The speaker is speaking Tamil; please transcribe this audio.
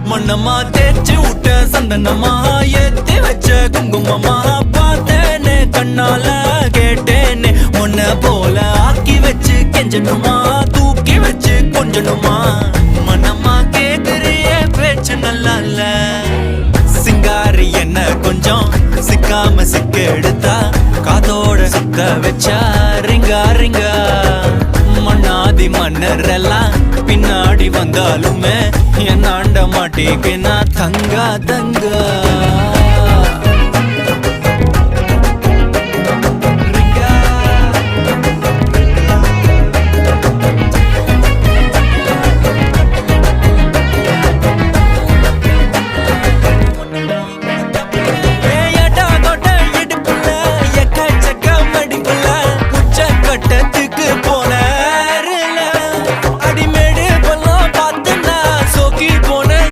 மண்ணம்மா தேய்ச்சி விட்ட சந்தனமா ஏத்தி வச்ச குங்குமமா பார்த்தேனே கண்ணால கேட்டேனே உன்ன போல ஆக்கி வச்சு கெஞ்சணுமா தூக்கி வச்சு கொஞ்சணுமா மனமா கேக்குறிய பேச்சு நல்லா இல்ல சிங்காரி என்ன கொஞ்சம் சிக்காம சிக்க எடுத்தா காதோட சுத்த வச்சா ரிங்கா ரிங்கா மண்ணாதி மன்னர் எல்லாம் பின்னாடி வந்தாலுமே என் ஆண்ட மாட்டேக்கு நான் தங்கா தங்கா